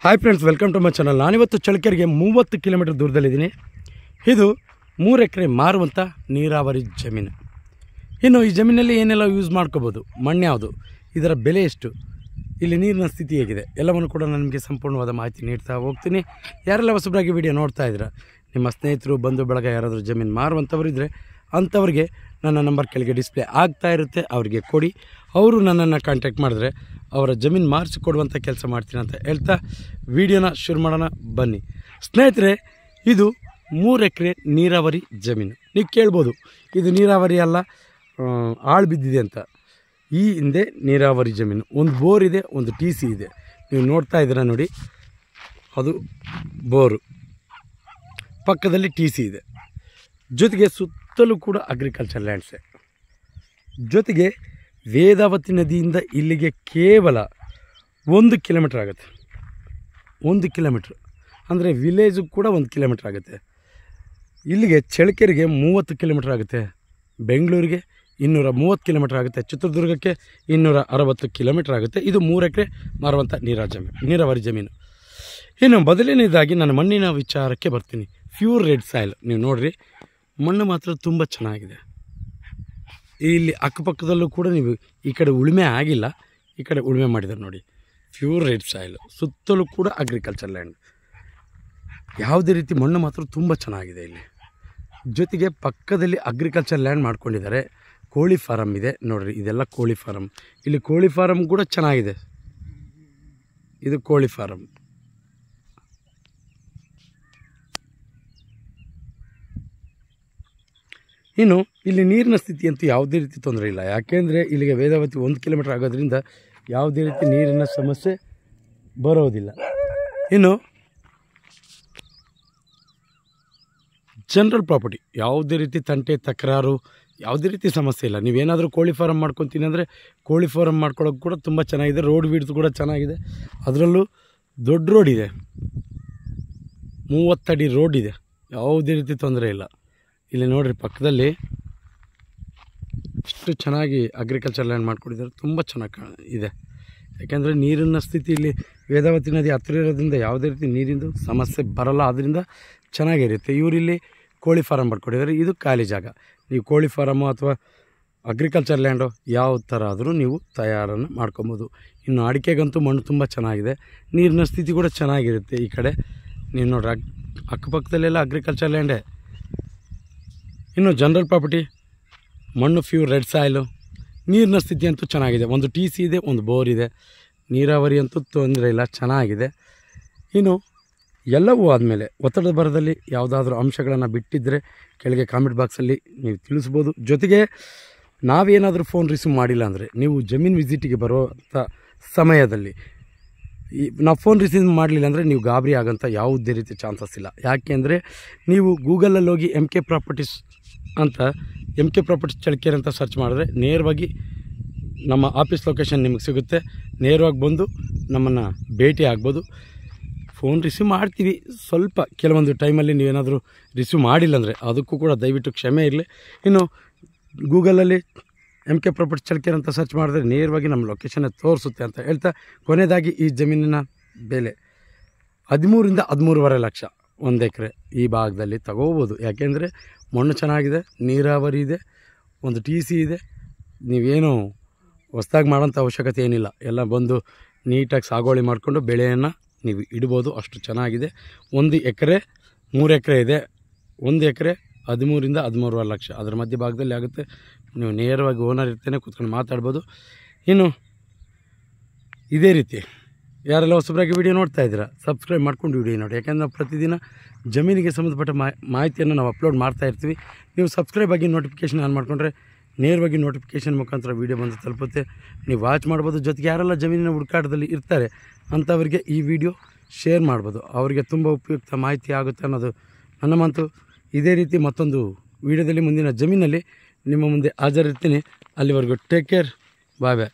Hi friends, welcome to my channel. ನಾನಿವತ್ತು ಚಳ್ಳಕೆರೆಗೆ 30 kilometre ದೂರದಲ್ಲಿದ್ದೀನಿ. ಇದು 3 ಎಕರೆ ಮಾರುವಂಥ ನೀರಾವರಿ ಜಮೀನು. ಇನ್ನು ಈ ಜಮೀನಲ್ಲಿ ಏನೆಲ್ಲ ಯೂಸ್ ಮಾಡ್ಕೋಬೋದು, ಮಣ್ಣು ಯಾವುದು, ಇದರ ಬೆಲೆ ಎಷ್ಟು, ಇಲ್ಲಿ ನೀರಿನ ಸ್ಥಿತಿ ಹೇಗಿದೆ, ಎಲ್ಲವನ್ನು ಕೂಡ ನಾನು ನಿಮಗೆ ಸಂಪೂರ್ಣವಾದ ಮಾಹಿತಿ ನೀಡ್ತಾ ಹೋಗ್ತೀನಿ. ಯಾರೆಲ್ಲ ಹೊಸಬರಾಗಿ ವಿಡಿಯೋ ನೋಡ್ತಾ ಇದ್ದೀರಾ, ನಿಮ್ಮ ಸ್ನೇಹಿತರು, ಬಂಧು ಬಳಗ ಯಾರಾದರೂ ಜಮೀನು ಮಾರುವಂಥವ್ರು ಇದ್ದರೆ ಅಂಥವ್ರಿಗೆ ನನ್ನ ನಂಬರ್ ಕೆಳಗೆ ಡಿಸ್ಪ್ಲೇ ಆಗ್ತಾ ಇರುತ್ತೆ, ಅವರಿಗೆ ಕೊಡಿ. ಅವರು ನನ್ನನ್ನು ಕಾಂಟ್ಯಾಕ್ಟ್ ಮಾಡಿದ್ರೆ ಅವರ ಜಮೀನು ಮಾರಿಸಿಕೊಡುವಂಥ ಕೆಲಸ ಮಾಡ್ತೀನಿ ಅಂತ ಹೇಳ್ತಾ ವಿಡಿಯೋನ ಶುರು ಮಾಡೋಣ ಬನ್ನಿ ಸ್ನೇಹಿತರೆ. ಇದು 3 ಎಕರೆ ನೀರಾವರಿ ಜಮೀನು. ನೀವು ಕೇಳ್ಬೋದು, ಇದು ನೀರಾವರಿ ಅಲ್ಲ, ಆಳು ಬಿದ್ದಿದೆ ಅಂತ. ಈ ಹಿಂದೆ ನೀರಾವರಿ ಜಮೀನು, ಒಂದು ಬೋರ್ ಇದೆ, ಒಂದು ಟಿ ಸಿ ಇದೆ. ನೀವು ನೋಡ್ತಾ ಇದ್ದೀರಾ ನೋಡಿ, ಅದು ಬೋರು, ಪಕ್ಕದಲ್ಲಿ ಟಿ ಸಿ ಇದೆ, ಜೊತೆಗೆ ಸುತ್ತಲೂ ಕೂಡ ಅಗ್ರಿಕಲ್ಚರ್ ಲ್ಯಾಂಡ್ಸೇ. ಜೊತೆಗೆ ವೇದಾವತಿ ನದಿಯಿಂದ ಇಲ್ಲಿಗೆ ಕೇವಲ 1 ಕಿಲೋಮೀಟ್ರ್ ಆಗುತ್ತೆ. 1 ಕಿಲೋಮೀಟ್ರ್ ಅಂದರೆ ವಿಲೇಜು ಕೂಡ 1 ಕಿಲೋಮೀಟ್ರ್ ಆಗುತ್ತೆ. ಇಲ್ಲಿಗೆ ಚಳ್ಳಕೆರೆಗೆ 30 ಕಿಲೋಮೀಟ್ರ್ ಆಗುತ್ತೆ, ಬೆಂಗಳೂರಿಗೆ 230 ಕಿಲೋಮೀಟ್ರ್ ಆಗುತ್ತೆ, ಚಿತ್ರದುರ್ಗಕ್ಕೆ 260 ಕಿಲೋಮೀಟ್ರ್ ಆಗುತ್ತೆ. ಇದು 3 ಎಕರೆ ಮಾರುವಂಥ ನೀರಾವರಿ ಜಮೀನು. ಇನ್ನು ಮೊದಲನೇದಾಗಿ ನಾನು ಮಣ್ಣಿನ ವಿಚಾರಕ್ಕೆ ಬರ್ತೀನಿ. Pure red soil. ನೀವು ನೋಡಿರಿ, ಮಣ್ಣು ಮಾತ್ರ ತುಂಬ ಚೆನ್ನಾಗಿದೆ. ಇಲ್ಲಿ ಅಕ್ಕಪಕ್ಕದಲ್ಲೂ ಕೂಡ ನೀವು ಈ ಕಡೆ ಉಳುಮೆ ಆಗಿಲ್ಲ, ಈ ಕಡೆ ಉಳುಮೆ ಮಾಡಿದ್ದಾರೆ ನೋಡಿ. ಪ್ಯೂರ್ ರೆಡ್ ಸಾಯಿಲು, ಸುತ್ತಲೂ ಕೂಡ ಅಗ್ರಿಕಲ್ಚರ್ ಲ್ಯಾಂಡ್. ಯಾವುದೇ ರೀತಿ ಮಣ್ಣು ಮಾತ್ರ ತುಂಬ ಚೆನ್ನಾಗಿದೆ ಇಲ್ಲಿ. ಜೊತೆಗೆ ಪಕ್ಕದಲ್ಲಿ ಅಗ್ರಿಕಲ್ಚರ್ ಲ್ಯಾಂಡ್ ಮಾಡ್ಕೊಂಡಿದ್ದಾರೆ. ಕೋಳಿ ಫಾರಮ್ ಇದೆ ನೋಡಿರಿ, ಇದೆಲ್ಲ ಕೋಳಿ ಫಾರಮ್. ಇಲ್ಲಿ ಕೋಳಿ ಫಾರಮ್ ಕೂಡ ಚೆನ್ನಾಗಿದೆ. ಇದು ಕೋಳಿ ಫಾರಮ್. ಇನ್ನು ಇಲ್ಲಿ ನೀರಿನ ಸ್ಥಿತಿ ಅಂತೂ ಯಾವುದೇ ರೀತಿ ತೊಂದರೆ ಇಲ್ಲ, ಯಾಕೆಂದರೆ ಇಲ್ಲಿಗೆ ವೇದಾವತಿ 1 ಕಿಲೋಮೀಟ್ರ್ ಆಗೋದ್ರಿಂದ ಯಾವುದೇ ರೀತಿ ನೀರಿನ ಸಮಸ್ಯೆ ಬರೋದಿಲ್ಲ. ಇನ್ನು ಜನರಲ್ ಪ್ರಾಪರ್ಟಿ, ಯಾವುದೇ ರೀತಿ ತಂಟೆ ತಕರಾರು, ಯಾವುದೇ ರೀತಿ ಸಮಸ್ಯೆ ಇಲ್ಲ. ನೀವೇನಾದರೂ ಕೋಳಿ ಫಾರಮ್ ಮಾಡ್ಕೊತೀನಿ ಅಂದರೆ ಕೋಳಿ ಫಾರಮ್ ಮಾಡ್ಕೊಳ್ಳೋಕೆ ಕೂಡ ತುಂಬ ಚೆನ್ನಾಗಿದೆ. ರೋಡ್ ವಿಡ್ತ್ ಕೂಡ ಚೆನ್ನಾಗಿದೆ. ಅದರಲ್ಲೂ ದೊಡ್ಡ ರೋಡ್ ಇದೆ, 30 ಅಡಿ ರೋಡ್ ಇದೆ, ಯಾವುದೇ ರೀತಿ ತೊಂದರೆ ಇಲ್ಲ. ಇಲ್ಲಿ ನೋಡಿರಿ, ಪಕ್ಕದಲ್ಲಿ ಎಷ್ಟು ಚೆನ್ನಾಗಿ ಅಗ್ರಿಕಲ್ಚರ್ ಲ್ಯಾಂಡ್ ಮಾಡ್ಕೊಂಡಿದ್ದಾರೆ, ತುಂಬ ಚೆನ್ನಾಗಿ ಇದೆ. ಯಾಕೆಂದರೆ ನೀರಿನ ಸ್ಥಿತಿ ಇಲ್ಲಿ ವೇದಾವತಿ ನದಿ ಹತ್ತಿರ ಇರೋದ್ರಿಂದ ಯಾವುದೇ ರೀತಿ ನೀರಿಂದು ಸಮಸ್ಯೆ ಬರೋಲ್ಲ, ಆದ್ದರಿಂದ ಚೆನ್ನಾಗಿರುತ್ತೆ. ಇವರಿಲ್ಲಿ ಕೋಳಿ ಫಾರಮ್ ಮಾಡ್ಕೊಂಡಿದ್ದಾರೆ. ಇದು ಖಾಲಿ ಜಾಗ. ನೀವು ಕೋಳಿ ಫಾರಮು ಅಥವಾ ಅಗ್ರಿಕಲ್ಚರ್ ಲ್ಯಾಂಡು ಯಾವ ಥರ ಆದರೂ ನೀವು ತಯಾರನ್ನು ಮಾಡ್ಕೊಬೋದು. ಇನ್ನು ಅಡಿಕೆಗಂತೂ ಮಣ್ಣು ತುಂಬ ಚೆನ್ನಾಗಿದೆ, ನೀರಿನ ಸ್ಥಿತಿ ಕೂಡ ಚೆನ್ನಾಗಿರುತ್ತೆ. ಈ ಕಡೆ ನೀವು ನೋಡ್ರಿ, ಅಕ್ಕಪಕ್ಕದಲ್ಲೆಲ್ಲ ಅಗ್ರಿಕಲ್ಚರ್ ಲ್ಯಾಂಡೇ. ಇನ್ನು ಜನರಲ್ ಪ್ರಾಪರ್ಟಿ, ಮಣ್ಣು ಪ್ಯೂರ್ ರೆಡ್ ಸಾಯಿಲು, ನೀರಿನ ಸ್ಥಿತಿ ಅಂತೂ ಚೆನ್ನಾಗಿದೆ. ಒಂದು ಟಿ ಸಿ ಇದೆ, ಒಂದು ಬೋರ್ ಇದೆ. ನೀರಾವರಿ ಅಂತೂ ತೊಂದರೆ ಇಲ್ಲ, ಚೆನ್ನಾಗಿದೆ. ಇನ್ನು ಎಲ್ಲವೂ ಆದಮೇಲೆ ಒತ್ತಡದ ಬರದಲ್ಲಿ ಯಾವುದಾದ್ರೂ ಅಂಶಗಳನ್ನು ಬಿಟ್ಟಿದ್ದರೆ ಕೆಳಗೆ ಕಾಮೆಂಟ್ ಬಾಕ್ಸಲ್ಲಿ ನೀವು ತಿಳಿಸ್ಬೋದು. ಜೊತೆಗೆ ನಾವೇನಾದರೂ ಫೋನ್ ರಿಸೀವ್ ಮಾಡಿಲ್ಲ ಅಂದರೆ ನೀವು ಜಮೀನು ವಿಸಿಟಿಗೆ ಬರುವಂಥ ಸಮಯದಲ್ಲಿ ನಾವು ಫೋನ್ ರಿಸೀವ್ ಮಾಡಲಿಲ್ಲ ಅಂದರೆ ನೀವು ಗಾಬರಿ ಆಗೋಂಥ ಯಾವುದೇ ರೀತಿ ಚಾನ್ಸಸ್ ಇಲ್ಲ. ಯಾಕೆಂದರೆ ನೀವು ಗೂಗಲಲ್ಲಿ ಹೋಗಿ MK ಪ್ರಾಪರ್ಟೀಸ್ ಅಂತ, MK ಪ್ರಾಪರ್ಟೀಸ್ ಚಳ್ಳಕೆರೆ ಅಂತ ಸರ್ಚ್ ಮಾಡಿದ್ರೆ ನೇರವಾಗಿ ನಮ್ಮ ಆಫೀಸ್ ಲೊಕೇಶನ್ ನಿಮಗೆ ಸಿಗುತ್ತೆ. ನೇರವಾಗಿ ಬಂದು ನಮ್ಮನ್ನು ಭೇಟಿ ಆಗ್ಬೋದು. ಫೋನ್ ರಿಸೀವ್ ಮಾಡ್ತೀವಿ, ಸ್ವಲ್ಪ ಕೆಲವೊಂದು ಟೈಮಲ್ಲಿ ನೀವೇನಾದರೂ ರಿಸೀವ್ ಮಾಡಿಲ್ಲ ಅಂದರೆ ಅದಕ್ಕೂ ಕೂಡ ದಯವಿಟ್ಟು ಕ್ಷಮೆ ಇರಲಿ. ಇನ್ನು ಗೂಗಲಲ್ಲಿ MK ಪ್ರಾಪರ್ಟೀಸ್ ಚಳ್ಳಕೆರೆ ಅಂತ ಸರ್ಚ್ ಮಾಡಿದ್ರೆ ನೇರವಾಗಿ ನಮ್ಮ ಲೊಕೇಶನ್ನೇ ತೋರಿಸುತ್ತೆ ಅಂತ ಹೇಳ್ತಾ, ಕೊನೆಯದಾಗಿ ಈ ಜಮೀನಿನ ಬೆಲೆ 13 ರಿಂದ 13.5 ಲಕ್ಷ 1 ಎಕರೆ ಈ ಭಾಗದಲ್ಲಿ ತಗೋಬೋದು. ಯಾಕೆಂದರೆ ಮಣ್ಣು ಚೆನ್ನಾಗಿದೆ, ನೀರಾವರಿ ಇದೆ, ಒಂದು ಟಿ ಸಿ ಇದೆ. ನೀವೇನು ಹೊಸ್ದಾಗಿ ಮಾಡೋಂಥ ಅವಶ್ಯಕತೆ ಏನಿಲ್ಲ, ಎಲ್ಲ ಬಂದು ನೀಟಾಗಿ ಸಾಗುವಳಿ ಮಾಡಿಕೊಂಡು ಬೆಳೆಯನ್ನು ನೀವು ಇಡ್ಬೋದು, ಅಷ್ಟು ಚೆನ್ನಾಗಿದೆ. 1 ಎಕರೆ 3 ಎಕರೆ ಇದೆ. 1 ಎಕರೆ 13 ರಿಂದ 13.5 ಲಕ್ಷ ಅದರ ಮಧ್ಯ ಭಾಗದಲ್ಲಿ ಆಗುತ್ತೆ. ನೀವು ನೇರವಾಗಿ ಓನರ್ ಇರ್ತೇನೆ ಕೂತ್ಕೊಂಡು ಮಾತಾಡ್ಬೋದು. ಇನ್ನು ಇದೇ ರೀತಿ ಯಾರೆಲ್ಲ ಹೊಸಬರಾಗಿ ವಿಡಿಯೋ ನೋಡ್ತಾ ಇದ್ದೀರಾ, ಸಬ್ಸ್ಕ್ರೈಬ್ ಮಾಡ್ಕೊಂಡು ವಿಡಿಯೋ ನೋಡಿ. ಯಾಕೆಂದರೆ ನಾವು ಪ್ರತಿದಿನ ಜಮೀನಿಗೆ ಸಂಬಂಧಪಟ್ಟ ಮಾಹಿತಿಯನ್ನು ನಾವು ಅಪ್ಲೋಡ್ ಮಾಡ್ತಾ ಇರ್ತೀವಿ. ನೀವು ಸಬ್ಸ್ಕ್ರೈಬ್ ಆಗಿ ನೋಟಿಫಿಕೇಷನ್ ಆನ್ ಮಾಡಿಕೊಂಡ್ರೆ ನೇರವಾಗಿ ನೋಟಿಫಿಕೇಷನ್ ಮುಖಾಂತರ ವೀಡಿಯೋ ಬಂದು ತಲುಪುತ್ತೆ, ನೀವು ವಾಚ್ ಮಾಡ್ಬೋದು. ಜೊತೆಗೆ ಯಾರೆಲ್ಲ ಜಮೀನಿನ ಹುಡುಕಾಟದಲ್ಲಿ ಇರ್ತಾರೆ ಅಂಥವರಿಗೆ ಈ ವಿಡಿಯೋ ಶೇರ್ ಮಾಡ್ಬೋದು, ಅವರಿಗೆ ತುಂಬ ಉಪಯುಕ್ತ ಮಾಹಿತಿ ಆಗುತ್ತೆ ಅನ್ನೋದು ನನ್ನ ಮಾತು. ಇದೇ ರೀತಿ ಮತ್ತೊಂದು ವಿಡಿಯೋದಲ್ಲಿ ಮುಂದಿನ ಜಮೀನಲ್ಲಿ ನಿಮ್ಮ ಮುಂದೆ ಹಾಜರಿರ್ತೀನಿ. ಅಲ್ಲಿವರೆಗೂ ಟೇಕ್ ಕೇರ್, ಬಾಯ್ ಬಾಯ್.